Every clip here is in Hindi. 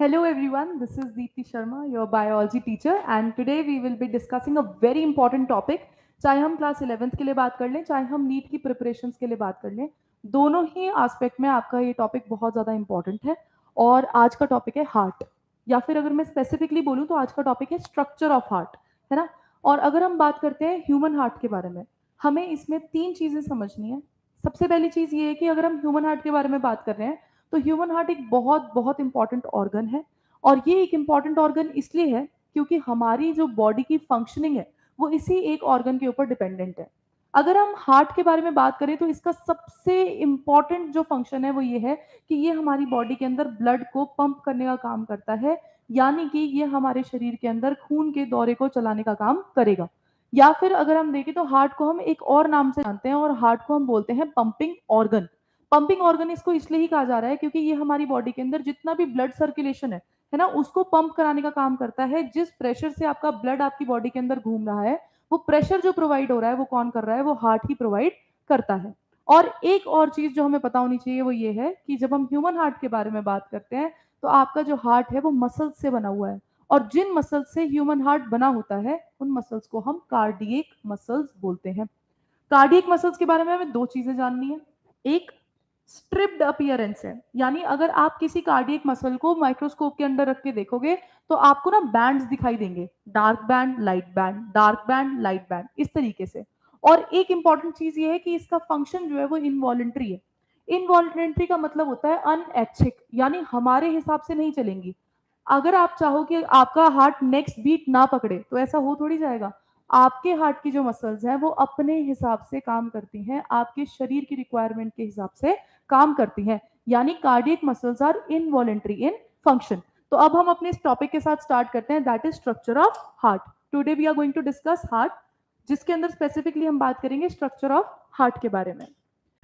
Hello everyone, this is Deepti Sharma, your biology teacher, and today we will be discussing a very important topic. चाहे हम क्लास 11th के लिए बात कर लें, चाहे हम नीट की प्रिपरेशंस के लिए बात कर लें, दोनों ही एस्पेक्ट में आपका ये टॉपिक बहुत ज़्यादा इंपॉर्टेंट है। और आज का टॉपिक है हार्ट, या फिर अगर मैं स्पेसिफिकली बोलूँ तो आज का टॉपिक है स्ट्रक्चर ऑफ हार्ट, है ना। और अगर हम बात करते हैं ह्यूमन हार्ट के बारे में, हमें इसमें तीन चीज़ें समझनी है। सबसे पहली चीज़ ये है कि अगर हम ह्यूमन हार्ट के बारे में बात कर रहे हैं तो ह्यूमन हार्ट एक बहुत बहुत इंपॉर्टेंट ऑर्गन है। और ये एक इंपॉर्टेंट ऑर्गन इसलिए है क्योंकि हमारी जो बॉडी की फंक्शनिंग है वो इसी एक ऑर्गन के ऊपर डिपेंडेंट है। अगर हम हार्ट के बारे में बात करें तो इसका सबसे इंपॉर्टेंट जो फंक्शन है वो ये है कि ये हमारी बॉडी के अंदर ब्लड को पंप करने का काम करता है। यानी कि ये हमारे शरीर के अंदर खून के दौरे को चलाने का काम करेगा। या फिर अगर हम देखें तो हार्ट को हम एक और नाम से जानते हैं, और हार्ट को हम बोलते हैं पंपिंग ऑर्गन। पंपिंग ऑर्गन इसको इसलिए ही कहा जा रहा है क्योंकि ये हमारी बॉडी के अंदर जितना भी ब्लड सर्कुलेशन है ना, उसको पंप कराने का काम करता है। जिस प्रेशर से आपका ब्लड आपकी बॉडी के अंदर घूम रहा है, वो प्रेशर जो प्रोवाइड हो रहा है वो कौन कर रहा है? वो हार्ट ही प्रोवाइड करता है। और एक और चीज जो हमें पता होनी चाहिए वो ये है कि जब हम ह्यूमन हार्ट के बारे में बात करते हैं तो आपका जो हार्ट है वो मसल्स से बना हुआ है। और जिन मसल्स से ह्यूमन हार्ट बना होता है उन मसल्स को हम कार्डियक मसल्स बोलते हैं। कार्डियक मसल्स के बारे में हमें दो चीजें जाननी है। एक स्ट्रिप्ड अपीयरेंस है, यानी अगर आप किसी कार्डियक मसल को माइक्रोस्कोप के अंदर रख के देखोगे तो आपको ना बैंड्स दिखाई देंगे, dark band light band, dark band light band, इस तरीके से। और एक इंपॉर्टेंट चीज ये है कि इसका फंक्शन जो है वो इनवॉलेंट्री है। इनवॉलेंट्री का मतलब होता है अनऐच्छिक, यानी हमारे हिसाब से नहीं चलेंगी। अगर आप चाहो कि आपका हार्ट नेक्स्ट बीट ना पकड़े तो ऐसा हो थोड़ी जाएगा। आपके हार्ट की जो मसल्स हैं वो अपने हिसाब से काम करती हैं, आपके शरीर की रिक्वायरमेंट के हिसाब से काम करती हैं। यानी cardiac muscles are involuntary in function. तो अब हम अपने इस टॉपिक के साथ स्टार्ट करते हैं, that is structure of heart. Today we are going to discuss heart, जिसके अंदर स्पेसिफिकली हम बात करेंगे स्ट्रक्चर ऑफ हार्ट के बारे में।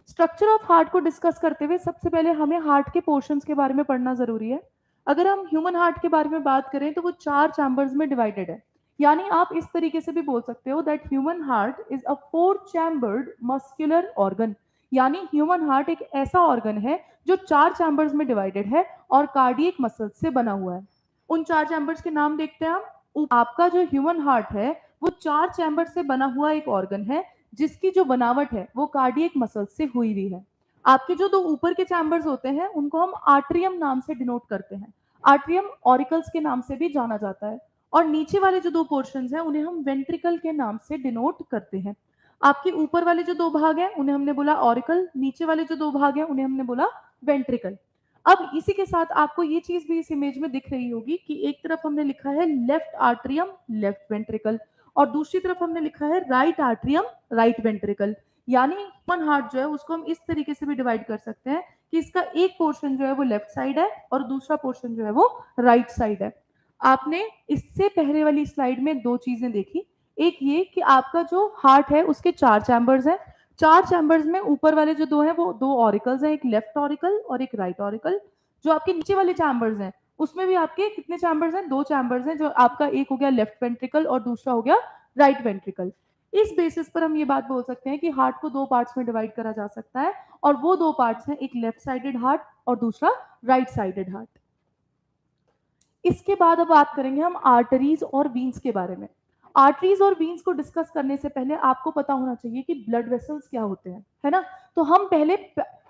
स्ट्रक्चर ऑफ हार्ट को डिस्कस करते हुए सबसे पहले हमें हार्ट के पोर्शंस के बारे में पढ़ना जरूरी है। अगर हम ह्यूमन हार्ट के बारे में बात करें तो वो चार चैम्बर्स में डिवाइडेड है। यानी आप इस तरीके से भी बोल सकते हो that human heart is a four chambered muscular organ. यानी ह्यूमन हार्ट एक ऐसा ऑर्गन है जो चार चैम्बर्स में डिवाइडेड है और कार्डियक मसल्स से बना हुआ है। उन चार चैम्बर्स के नाम देखते हैं हम। आपका जो ह्यूमन हार्ट है वो चार चैम्बर से बना हुआ एक ऑर्गन है, जिसकी जो बनावट है वो कार्डियक मसल से हुई हुई है। आपके जो दो ऊपर के चैम्बर्स होते हैं उनको हम आर्ट्रियम नाम से डिनोट करते हैं। आर्ट्रियम ऑरिकल्स के नाम से भी जाना जाता है। और नीचे वाले जो दो पोर्शंस हैं उन्हें हम वेंट्रिकल के नाम से डिनोट करते हैं। आपके ऊपर वाले जो दो भाग हैं उन्हें हमने बोला ऑरिकल, नीचे वाले जो दो भाग हैं उन्हें हमने बोला वेंट्रिकल। अब इसी के साथ आपको ये चीज भी इस इमेज में दिख रही होगी कि एक तरफ हमने लिखा है लेफ्ट आर्ट्रियम लेफ्ट वेंट्रिकल, और दूसरी तरफ हमने लिखा है राइट आर्ट्रियम राइट वेंट्रिकल। यानी ह्यूमन हार्ट जो है उसको हम इस तरीके से भी डिवाइड कर सकते हैं कि इसका एक पोर्शन जो है वो लेफ्ट साइड है और दूसरा पोर्शन जो है वो राइट साइड है। आपने इससे पहले वाली स्लाइड में दो चीजें देखी। एक ये कि आपका जो हार्ट है उसके चार चैम्बर्स हैं। चार चैम्बर्स में ऊपर वाले जो दो हैं वो दो ऑरिकल्स हैं, एक लेफ्ट ऑरिकल और एक राइट ऑरिकल। जो आपके नीचे वाले चैम्बर्स हैं उसमें भी आपके कितने चैम्बर्स हैं? दो चैम्बर्स हैं, जो आपका एक हो गया लेफ्ट वेंट्रिकल और दूसरा हो गया राइट वेंट्रिकल। इस बेसिस पर हम ये बात बोल सकते हैं कि हार्ट को दो पार्ट्स में डिवाइड करा जा सकता है, और वो दो पार्ट्स हैं, एक लेफ्ट साइडेड हार्ट और दूसरा राइट साइडेड हार्ट। इसके बाद अब बात करेंगे हम आर्टरीज और वीन्स के बारे में। आर्टरीज और वीन्स को डिस्कस करने से पहले आपको पता होना चाहिए कि ब्लड वेसल्स क्या होते हैं, है ना। तो हम पहले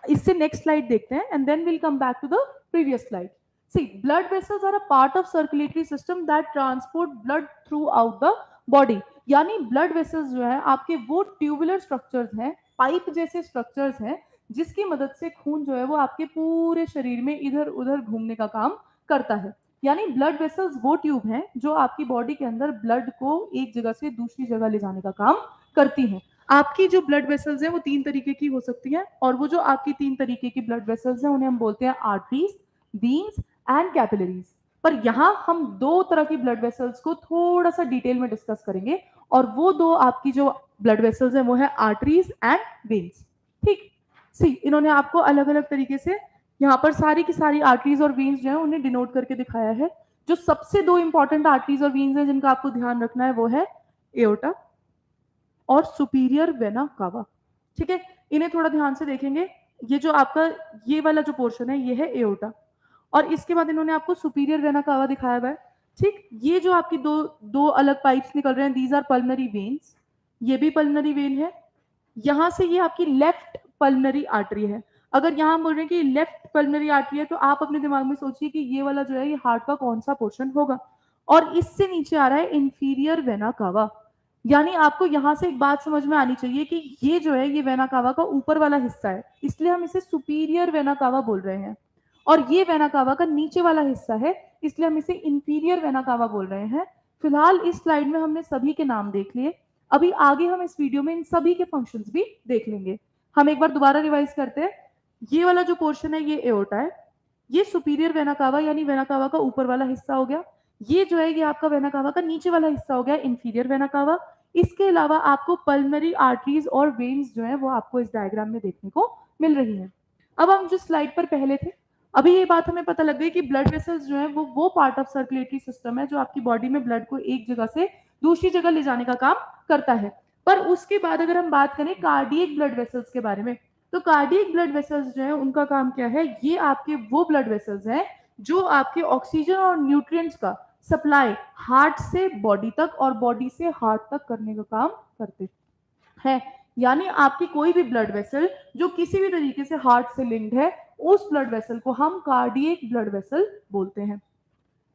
इससे नेक्स्ट स्लाइड देखते हैं and then will come back to the previous slide. See, blood vessels are a part of circulatory system that transport blood throughout the body. यानी ब्लड वेसल्स जो है आपके वो ट्यूबुलर स्ट्रक्चर्स हैं, पाइप जैसे स्ट्रक्चर्स हैं, जिसकी मदद से खून जो है वो आपके पूरे शरीर में इधर उधर घूमने का काम करता है। यानी ब्लड वेसल्स वो ट्यूब हैं जो आपकी बॉडी के अंदर ब्लड को एक जगह से दूसरी जगह ले जाने का काम करती हैं। आपकी जो ब्लड वेसल्स हैं वो तीन तरीके की हो सकती हैं, और वो जो आपकी तीन तरीके की ब्लड वेसल्स हैं उन्हें हम बोलते हैं आर्टरीज, वीन्स एंड कैपिलरीज। पर यहाँ हम दो तरह की ब्लड वेसल्स को थोड़ा सा डिटेल में डिस्कस करेंगे, और वो दो आपकी जो ब्लड वेसल्स हैं वो है आर्टरीज एंड वेन्स। ठीक, सी, इन्होंने आपको अलग अलग तरीके से यहाँ पर सारी की सारी आर्टरीज और वीन्स जो है उन्हें डिनोट करके दिखाया है। जो सबसे दो इंपॉर्टेंट आर्टरीज और वीन्स हैं जिनका आपको ध्यान रखना है वो है एओर्टा और सुपीरियर वेना कावा। ठीक है, इन्हें थोड़ा ध्यान से देखेंगे। ये जो आपका ये वाला जो पोर्शन है ये है एओर्टा, और इसके बाद इन्होंने आपको सुपीरियर वेना कावा दिखाया हुआ है। ठीक, ये जो आपकी दो अलग पाइप्स निकल रहे हैं, दीज आर पल्मनरी वेन्स, ये भी पल्मनरी वेन है। यहां से ये आपकी लेफ्ट पल्मनरी आर्टरी है। अगर यहां बोल रहे हैं कि लेफ्ट पल्मनरी आर्टरी है, तो आप अपने दिमाग में सोचिए कि ये वाला जो है ये हार्ट का कौन सा पोर्शन होगा। और इससे नीचे आ रहा है इंफीरियर वेना कावा। यानी आपको यहां से एक बात समझ में आनी चाहिए कि ये जो है ये वेना कावा का ऊपर वाला हिस्सा है, इसलिए हम इसे सुपीरियर वेना कावा बोल रहे हैं। और ये वेना कावा का नीचे वाला हिस्सा है, इसलिए हम इसे इंफीरियर वेना कावा बोल रहे हैं। फिलहाल इस स्लाइड में हमने सभी के नाम देख लिए, अभी आगे हम इस वीडियो में इन सभी के फंक्शंस भी देख लेंगे। हम एक बार दोबारा रिवाइज करते हैं। ये वाला जो पोर्शन है ये एओर्टा है, ये सुपीरियर वेना कावा यानी वेना कावा का ऊपर वाला हिस्सा हो गया। ये जो है ये आपका वेना कावा का नीचे वाला हिस्सा हो गया, इंफीरियर वेना कावा। इसके अलावा आपको पल्मनरी आर्टरीज और वेन्स जो है वो आपको इस डायग्राम में देखने को मिल रही है। अब हम जो स्लाइड पर पहले थे, अभी ये बात हमें पता लग गई कि ब्लड वेसल्स जो है वो पार्ट ऑफ सर्कुलेटरी सिस्टम है जो आपकी बॉडी में ब्लड को एक जगह से दूसरी जगह ले जाने का काम करता है। पर उसके बाद अगर हम बात करें कार्डियक ब्लड वेसल्स के बारे में, तो कार्डियक ब्लड वेसल्स जो है उनका काम क्या है, ये आपके वो ब्लड वेसल्स हैं जो आपके ऑक्सीजन और न्यूट्रिएंट्स का सप्लाई हार्ट से बॉडी तक और बॉडी से हार्ट तक करने का काम करते हैं। यानी आपकी कोई भी ब्लड वेसल जो किसी भी तरीके से हार्ट से लिंक्ड है, उस ब्लड वेसल को हम कार्डियक ब्लड वेसल बोलते हैं।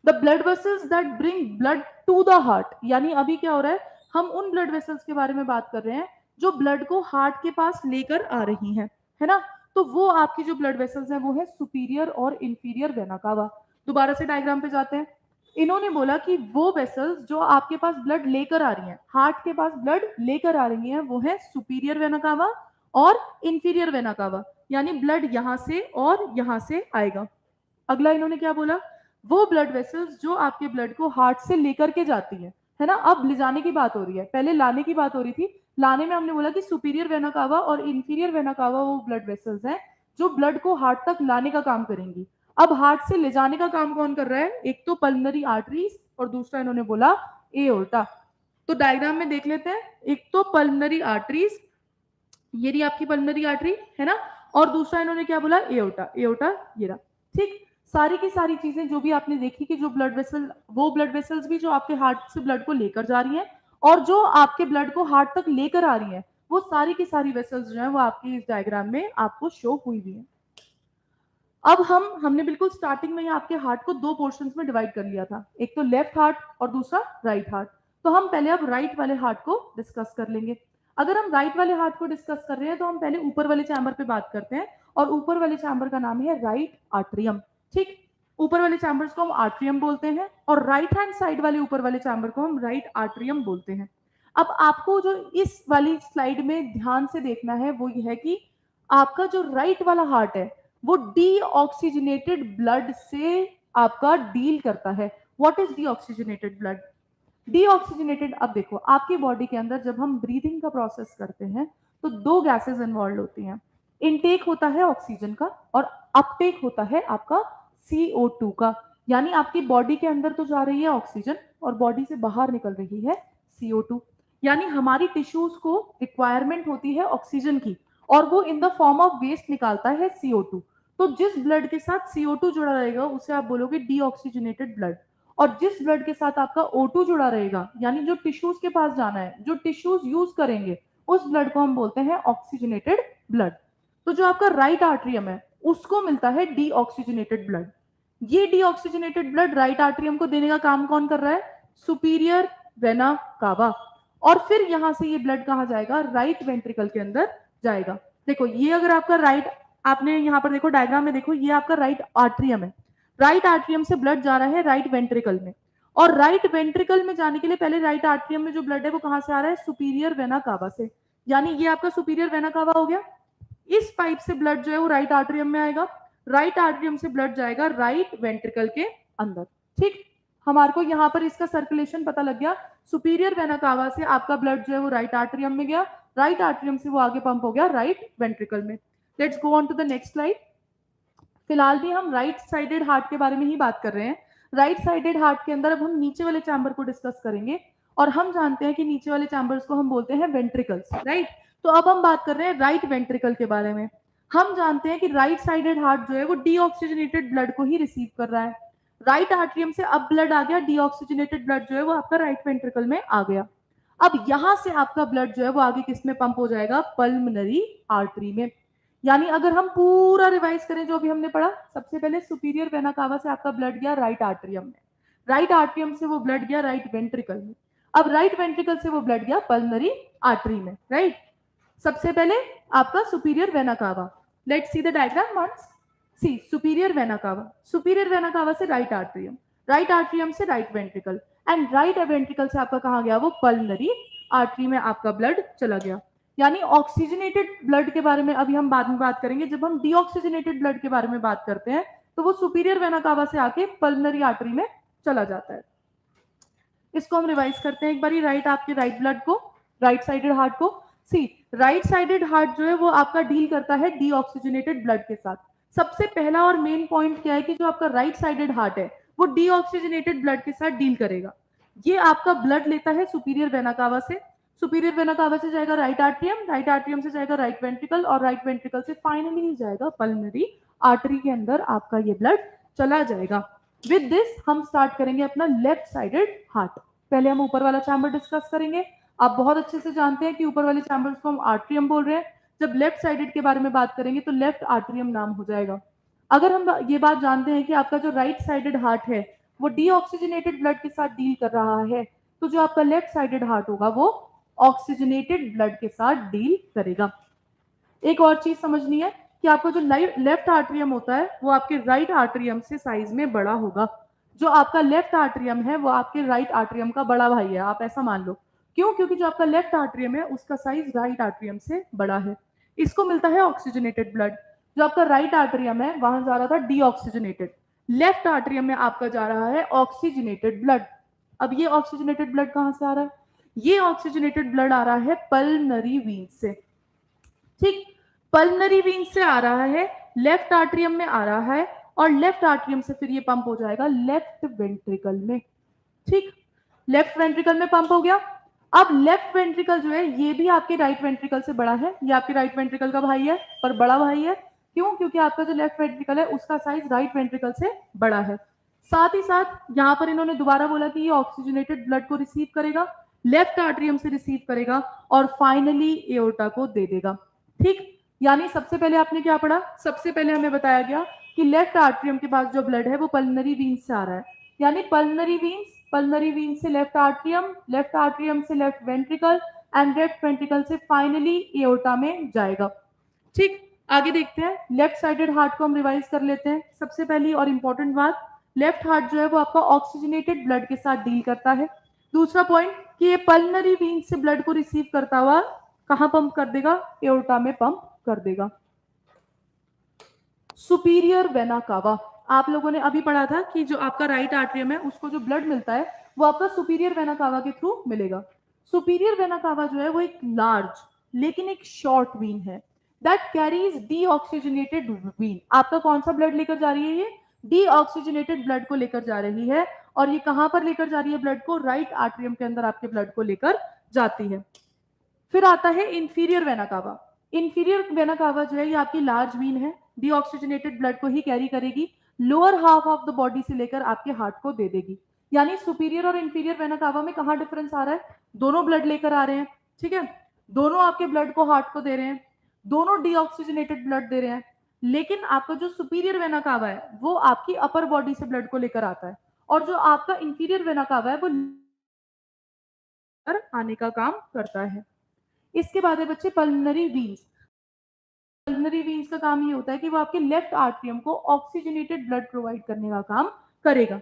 The blood vessels that bring blood to the heart, यानी अभी क्या हो रहा है, हम उन ब्लड वेसल्स के बारे में बात कर रहे हैं जो ब्लड को हार्ट के पास लेकर आ रही हैं, है ना। तो वो आपकी जो ब्लड वेसल्स हैं वो है सुपीरियर और इंफीरियर वेना कावा। दोबारा से डायग्राम पे जाते हैं। इन्होंने बोला कि वो वेसल्स जो आपके पास ब्लड लेकर आ रही हैं, हार्ट के पास ब्लड लेकर आ रही हैं, वो है सुपीरियर वेना कावा और इंफीरियर वेना कावा, यानी ब्लड यहां से और यहां से आएगा। अगला इन्होंने क्या बोला, वो ब्लड वेसल्स जो आपके ब्लड को हार्ट से लेकर के जाती है ना। अब ले जाने की बात हो रही है, पहले लाने की बात हो रही थी। लाने में हमने बोला कि सुपीरियर वेना कावा और इंफीरियर वेना कावा वो ब्लड वेसल्स हैं जो ब्लड को हार्ट तक लाने का काम करेंगी। अब हार्ट से ले जाने का काम कौन कर रहा है, एक तो पल्मनरी आर्टरीज और दूसरा इन्होंने बोला एओर्टा। तो डायग्राम में देख लेते हैं, एक तो पल्मनरी आर्टरीज, ये रही आपकी पल्मनरी आर्टरी, है ना। और दूसरा इन्होंने क्या बोला, एओर्टा। एओर्टा ये रहा। ठीक, सारी की सारी चीजें जो भी आपने देखी कि जो ब्लड वेसल, वो ब्लड वेसल्स भी जो आपके हार्ट से ब्लड को लेकर जा रही हैं और जो आपके ब्लड को हार्ट तक लेकर आ रही हैं, वो सारी की सारी वेसल्स जो है वो आपकी इस डायग्राम में आपको शो हुई हुई है। अब हमने बिल्कुल स्टार्टिंग में ही आपके हार्ट को दो पोर्शंस में डिवाइड कर लिया था, एक तो लेफ्ट हार्ट और दूसरा राइट हार्ट। तो हम पहले अब राइट वाले हार्ट को डिस्कस कर लेंगे। अगर हम राइट वाले हार्ट को डिस्कस कर रहे हैं तो हम पहले ऊपर वाले चैम्बर पे बात करते हैं, और ऊपर वाले चैम्बर का नाम है राइट आर्ट्रियम। ठीक, ऊपर वाले चैम्बर्स को हम आर्ट्रियम बोलते हैं और राइट हैंड साइड वाले ऊपर वाले चैम्बर को हम राइट आर्ट्रियम बोलते हैं। अब आपको जो इस वाली स्लाइड में ध्यान से देखना है वो ये है कि आपका जो राइट वाला हार्ट है वो डीऑक्सीजनेटेड ब्लड से आपका डील करता है। What is deoxygenated blood? Deoxygenated, अब देखो आपकी बॉडी के अंदर जब हम ब्रीथिंग का प्रोसेस करते हैं तो दो गैसेस इन्वॉल्व होती हैं। इनटेक होता है ऑक्सीजन का और अपटेक होता है आपका CO2 का। यानी आपकी बॉडी के अंदर तो जा रही है ऑक्सीजन और बॉडी से बाहर निकल रही है CO2। यानी हमारी टिश्यूज को रिक्वायरमेंट होती है ऑक्सीजन की और वो in the form of waste निकालता है CO2। तो जिस ब्लड के साथ CO2 जुड़ा रहेगा उसे आप बोलोगे डीऑक्सीजनेटेड ब्लड, और जिस ब्लड के साथ आपका O2 जुड़ा रहेगा, यानी जो टिश्यूज के पास जाना है, जो टिश्यूज यूज करेंगे, उस ब्लड को हम बोलते हैं ऑक्सीजनेटेड ब्लड। तो जो आपका राइट आर्ट्रियम है उसको मिलता है डीऑक्सीजनेटेड ब्लड। ये डीऑक्सीजनेटेड ब्लड राइट आर्ट्रियम को देने का काम कौन कर रहा है, सुपीरियर वेना कावा। और फिर यहां से ये ब्लड कहां जाएगा, राइट वेंट्रिकल के अंदर जाएगा। देखो ये अगर आपका राइट, आपने यहाँ पर देखो डायग्राम में देखो, ये आपका राइट आर्ट्रियम है। राइट आर्ट्रियम से ब्लड जा रहा है राइट वेंट्रिकल में, और राइट वेंट्रिकल में जाने के लिए पहले राइट आर्ट्रियम में जो ब्लड है वो कहां से आ रहा है, सुपीरियर वेना कावा से। यानी ये आपका सुपीरियर वेना कावा हो गया। इस पाइप से ब्लड जो है वो राइट आर्ट्रियम में आएगा, राइट आर्ट्रियम से ब्लड जाएगा राइट वेंट्रिकल के अंदर। ठीक, हमारे को यहाँ पर इसका सर्कुलेशन पता लग गया। सुपीरियर वेना कावा से आपका ब्लड जो है वो राइट आर्ट्रियम में गया, राइट आर्ट्रियम से वो आगे पंप हो गया राइट वेंट्रिकल में। Let's go on to the next slide. फिलहाल भी हम राइट साइडेड हार्ट के बारे में ही बात कर रहे हैं। राइट साइडेड हार्ट के अंदर अब हम नीचे वाले चैम्बर को डिस्कस करेंगे, और हम जानते हैं कि नीचे वाले चैम्बर्स को हम बोलते हैं वेंट्रिकल्स, राइट। तो अब हम बात कर रहे हैं राइट वेंट्रिकल के बारे में। हम जानते हैं कि राइट साइडेड हार्ट जो है वो डीऑक्सीजनेटेड ब्लड को ही रिसीव कर रहा है। राइट आर्टरियम से अब ब्लड आ गया, डीऑक्सीजनेटेड ब्लड जो है वो आपका राइट वेंट्रिकल में आ गया। अब यहां से आपका ब्लड जो है वो आगे किस में पंप हो जाएगा, पल्मनरी आर्टरी में। यानी अगर हम पूरा रिवाइज करें जो अभी हमने पढ़ा, सबसे पहले सुपीरियर वेना कावा से आपका ब्लड गया राइट आर्टरियम में, राइट आर्टरियम से वो ब्लड गया राइट वेंट्रिकल में, अब राइट वेंट्रिकल से वो ब्लड गया पल्मनरी आर्टरी में, राइट। सबसे पहले आपका superior vena cava, let's see the diagram once. See superior vena cava, superior vena cava से राइट आर्टरियम, राइट आर्टरियम से right ventricle, and right ventricle से आपका कहा गया, वो पल्मनरी आर्टरी में आपका ब्लड चला गया। यानी ऑक्सीजनेटेड ब्लड के बारे में अभी हम बाद में बात करेंगे, जब हम डीऑक्सीजनेटेड ब्लड के बारे में बात करते हैं तो वो सुपीरियर वेना कावा से आके पल्मनरी आर्टरी में चला जाता है। इसको हम रिवाइज करते हैं एक बारी, राइट आपके राइट ब्लड को, राइट साइडेड हार्ट को। सी राइट साइडेड हार्ट जो है वो आपका डील करता है डीऑक्सीजनेटेड ब्लड के साथ। सबसे पहला और मेन पॉइंट क्या है कि जो आपका राइट साइडेड हार्ट है वो डीऑक्सीजनेटेड ब्लड के साथ डील करेगा। ये आपका ब्लड लेता है सुपीरियर वेना कावा से, सुपीरियर वेना कावा से जाएगा राइट आर्टरियम, राइट आर्टरियम से जाएगा राइट वेंट्रिकल, और राइट वेंट्रिकल से फाइनली जाएगा पल्मनरी आर्टरी के अंदर आपका ये ब्लड चला जाएगा। विद दिस हम स्टार्ट करेंगे अपना लेफ्ट साइडेड हार्ट। पहले हम ऊपर वाला चैम्बर डिस्कस करेंगे। आप बहुत अच्छे से जानते हैं कि ऊपर वाले चैम्बर को हम आर्ट्रियम बोल रहे हैं। जब लेफ्ट साइडेड के बारे में बात करेंगे तो लेफ्ट आर्ट्रियम नाम हो जाएगा। अगर हम ये बात जानते हैं कि आपका जो राइट साइडेड हार्ट है वो डीऑक्सीजनेटेड ब्लड के साथ डील कर रहा है, तो जो आपका लेफ्ट साइडेड हार्ट होगा वो ऑक्सीजनेटेड ब्लड के साथ डील करेगा। एक और चीज समझनी है कि आपका जो लेफ्ट आर्ट्रियम होता है वो आपके राइट आर्ट्रियम से साइज में बड़ा होगा। जो आपका लेफ्ट आर्ट्रियम है वो आपके राइट आर्ट्रियम का बड़ा भाई है, आप ऐसा मान लो। क्यों? क्योंकि जो आपका लेफ्ट आर्ट्रियम है उसका साइज राइट आर्ट्रियम से बड़ा है, इसको मिलता है ऑक्सीजनेटेड ब्लड। जो आपका राइट आर्ट्रियम है वहां जा रहा था डीऑक्सीजनेटेड, लेफ्ट आर्ट्रियम में आपका जा रहा है ऑक्सीजनेटेड ब्लड। अब ये ऑक्सीजनेटेड ब्लड कहां से आ रहा है? ये ऑक्सीजनेटेड ब्लड आ रहा है पल्मनरी वीन से, ठीक। पल्मनरी वीन से आ रहा है, लेफ्ट आर्ट्रियम में आ रहा है, और लेफ्ट आर्ट्रियम से फिर ये पंप हो जाएगा लेफ्ट वेंट्रिकल में, ठीक। लेफ्ट वेंट्रिकल में पंप हो गया। अब लेफ्ट वेंट्रिकल जो है ये भी आपके राइट वेंट्रिकल से बड़ा है, ये आपके राइट वेंट्रिकल का भाई है पर बड़ा भाई है। क्यों? क्योंकि आपका जो लेफ्ट वेंट्रिकल है उसका साइज राइट वेंट्रिकल से बड़ा है। साथ ही साथ यहाँ पर इन्होंने दोबारा बोला कि ये ऑक्सीजनेटेड ब्लड को रिसीव करेगा, लेफ्ट आर्ट्रियम से रिसीव करेगा, और फाइनली एओर्टा को दे देगा, ठीक। यानी सबसे पहले आपने क्या पढ़ा? सबसे पहले हमें बताया गया कि लेफ्ट आर्ट्रियम के पास जो ब्लड है वो पल्मनरी वीन्स से आ रहा है, यानी पल्मनरी वीन्स से लेफ्ट आर्ट्रियम से left ventricle, and left ventricle से फाइनली एओर्टा में जाएगा, ठीक। आगे देखते हैं, लेफ्ट साइडेड हार्ट को हम रिवाइज कर लेते हैं। सबसे पहली और इंपॉर्टेंट बात, लेफ्ट हार्ट जो है वो आपका ऑक्सीजनेटेड ब्लड के साथ डील करता है। दूसरा पॉइंट कि ये पल्मनरी वीन से ब्लड को रिसीव करता हुआ कहां पंप कर देगा? एओर्टा में पंप कर देगा। सुपीरियर वेना कावा, आप लोगों ने अभी पढ़ा था कि जो आपका राइट आर्ट्रियम है उसको जो ब्लड मिलता है वो आपका सुपीरियर वेना कावा के थ्रू मिलेगा। सुपीरियर वेना कावा जो है वो एक लार्ज लेकिन एक शॉर्ट वीन है, दैट कैरीज डीऑक्सीजनेटेड वीन। आपका कौन सा ब्लड लेकर जा रही है? ये डीऑक्सीजनेटेड ब्लड को लेकर जा रही है। और ये कहां पर लेकर जा रही है ब्लड को? राइट आर्ट्रियम के अंदर आपके ब्लड को लेकर जाती है। फिर आता है inferior vena cava. Inferior vena cava जो है ये आपकी लार्ज वीन है, डीऑक्सीजनेटेड ब्लड को ही कैरी करेगी, lower half of the body से लेकर आपके हार्ट को दे देगी। यानी सुपीरियर और इंफीरियर वेना कावा में कहां डिफरेंस आ रहा है? दोनों ब्लड लेकर आ रहे हैं, ठीक है, दोनों आपके ब्लड को हार्ट को दे रहे हैं, दोनों डीऑक्सीजनेटेड ब्लड दे रहे हैं, लेकिन आपका जो सुपीरियर वेना कावा है वो आपकी अपर बॉडी से ब्लड को लेकर आता है, और जो आपका इंफीरियर वेना कावा है वो आने का काम करता है। इसके बाद है बच्चे पल्मनरी वीन्स। पल्मनरी वीन्स का काम ये होता है कि वो आपके लेफ्ट आर्ट्रियम को ऑक्सीजनेटेड ब्लड प्रोवाइड करने का काम करेगा।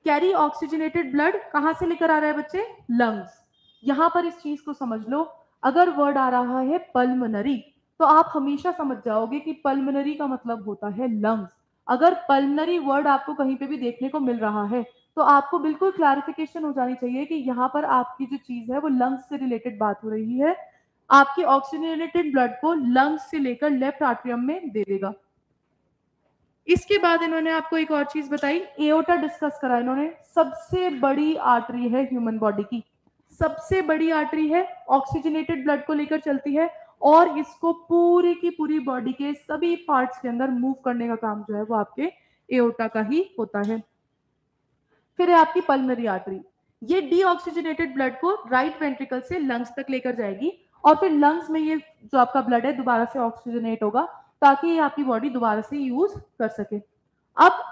कैरी ऑक्सीजनेटेड ब्लड कहां से लेकर आ रहा है बच्चे? लंग्स। यहां पर इस चीज को समझ लो, अगर वर्ड आ रहा है पल्मनरी तो आप हमेशा समझ जाओगे कि पल्मनरी का मतलब होता है लंग्स। अगर पल्मनरी वर्ड आपको कहीं पे भी देखने को मिल रहा है तो आपको बिल्कुल क्लैरिफिकेशन हो जानी चाहिए कि यहाँ पर आपकी जो चीज है वो लंग्स से रिलेटेड बात हो रही है। आपकी ऑक्सीजनेटेड ब्लड को लंग्स से लेकर लेफ्ट आर्ट्रियम में दे देगा। इसके बाद इन्होंने आपको एक और चीज बताई, एओर्टा डिस्कस करा इन्होंने। सबसे बड़ी आर्टरी है ह्यूमन बॉडी की, सबसे बड़ी आर्टरी है, ऑक्सीजनेटेड ब्लड को लेकर चलती है, और इसको पूरी की पूरी बॉडी के सभी पार्ट्स के अंदर मूव करने का काम जो है वो आपके एओर्टा का ही होता है। फिर है आपकी पल्मोनरी आर्टरी, ये डीऑक्सीजनेटेड ब्लड को राइट वेंट्रिकल से लंग्स तक लेकर जाएगी और फिर लंग्स में ये जो आपका ब्लड है दोबारा से ऑक्सीजनेट होगा ताकि ये आपकी बॉडी दोबारा से यूज कर सके। अब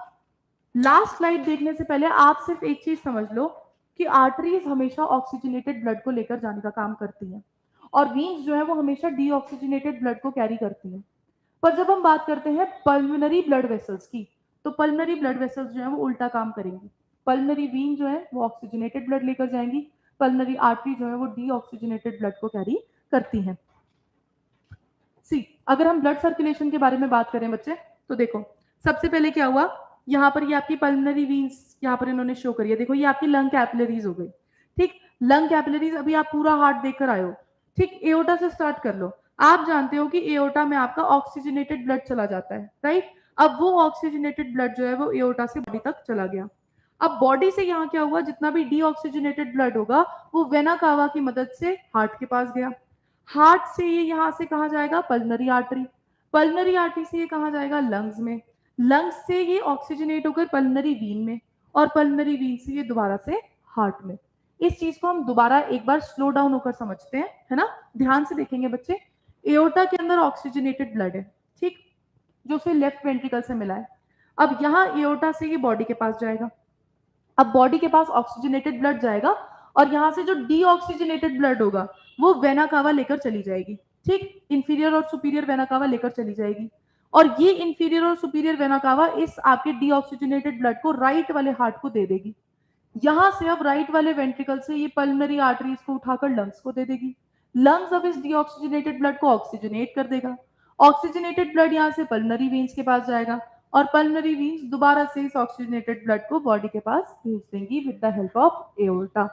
लास्ट स्लाइड देखने से पहले आप सिर्फ एक चीज समझ लो कि आर्टरीज हमेशा ऑक्सीजनेटेड ब्लड को लेकर जाने का काम करती हैं और वीन्स जो है वो हमेशा डीऑक्सीजनेटेड ब्लड को कैरी करती हैं। पर जब हम बात करते हैं पल्मोनरी ब्लड वेसल्स की, तो पल्मोनरी ब्लड वेसल्स जो है वो उल्टा काम करेंगी। पल्मोनरी वीन जो है वो ऑक्सीजनेटेड ब्लड लेकर जाएंगी, पल्मोनरी आर्टरी जो है वो डीऑक्सीजनेटेड ब्लड को कैरी करती हैं। सी, अगर हम ब्लड सर्कुलेशन के बारे में बात करें बच्चे, तो देखो सबसे पहले क्या हुआ, यहाँ पर ये आपकी पल्मोनरी वीन्स यहाँ पर इन्होंने शो करी है, देखो ये आपकी लंग कैपिलरीज हो गई। ठीक, लंग कैपिलरीज, अभी आप पूरा हार्ट देखकर आए हो। ठीक, एओर्टा से स्टार्ट कर लो। आप जानते हो कि एओर्टा में आपका ऑक्सीजनेटेड ब्लड चला जाता है, राइट। अब वो ऑक्सीजनेटेड ब्लड जो है वो एओर्टा से बॉडी तक चला गया। अब बॉडी से यहाँ क्या हुआ, जितना भी डीऑक्सीजनेटेड ब्लड होगा वो वेना कावा की मदद से हार्ट के पास गया। हार्ट से ये यहाँ से कहा जाएगा पल्मोनरी आर्टरी, पल्मोनरी आर्टरी से ये कहा जाएगा लंग्स में, लंग्स से ये ऑक्सीजनेट होकर पल्मोनरी वीन में और पल्मोनरी वीन से ये दोबारा से हार्ट में। इस चीज को हम दोबारा एक बार स्लो डाउन होकर समझते हैं, है ना। ध्यान से देखेंगे बच्चे, एओर्टा के अंदर ऑक्सीजनेटेड ब्लड है, ठीक, जो उसे लेफ्ट वेंट्रिकल से मिला है। अब यहाँ एओर्टा से ये बॉडी के पास जाएगा, अब बॉडी के पास ऑक्सीजनेटेड ब्लड जाएगा और यहाँ से जो डीऑक्सीजनेटेड ब्लड होगा वो वेना कावा लेकर चली जाएगी। ठीक, इंफीरियर और सुपीरियर वेना कावा लेकर चली जाएगी और ये इंफीरियर और सुपीरियर वेना कावा इस आपके डीऑक्सीजनेटेड ब्लड को राइट वाले हार्ट को दे देगी। यहां से अब राइट वाले वेंट्रिकल से ये पल्मोनरी आर्टरीज को उठाकर लंग्स को दे देगी। लंग्स अब इस डीऑक्सीजनेटेड ब्लड को ऑक्सीजनेट कर देगा। ऑक्सीजनेटेड ब्लड यहाँ से पल्मोनरी वेन्स के पास जाएगा और पल्मोनरी वेन्स दोबारा से इस ऑक्सीजनेटेड ब्लड को बॉडी के पास भेज देंगी with the help of aorta.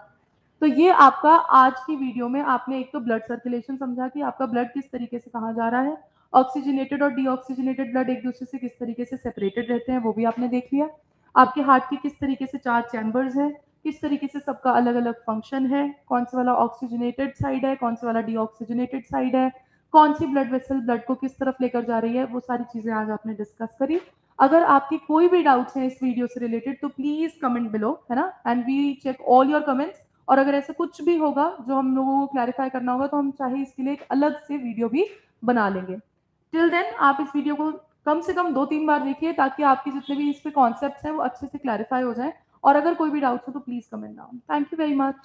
तो ये आपका आज की वीडियो में आपने एक तो ब्लड सर्कुलेशन समझा कि आपका ब्लड किस तरीके से कहाँ जा रहा है, ऑक्सीजनेटेड और डीऑक्सीजनेटेड ब्लड एक दूसरे से किस तरीके से सेपरेटेड रहते हैं वो भी आपने देख लिया। आपके हार्ट की किस तरीके से 4 चैम्बर्स हैं, किस तरीके से सबका अलग अलग फंक्शन है, कौन सा वाला ऑक्सीजनेटेड साइड है, कौन सा वाला डीऑक्सीजनेटेड साइड है, कौन सी ब्लड वेसल ब्लड को किस तरफ लेकर जा रही है, वो सारी चीजें आज आपने डिस्कस करी। अगर आपकी कोई भी डाउट्स हैं इस वीडियो से रिलेटेड तो प्लीज कमेंट बिलो, है ना, and we check all your comments. और अगर ऐसा कुछ भी होगा जो हम लोगों को क्लैरिफाई करना होगा तो हम चाहे इसके लिए एक अलग से वीडियो भी बना लेंगे। टिल देन आप इस वीडियो को कम से कम 2-3 बार देखिए ताकि आपके जितने भी इस पे कॉन्सेप्ट्स हैं वो अच्छे से क्लैरिफाई हो जाएं। और अगर कोई भी डाउट्स हो तो please comment down. Thank you very much.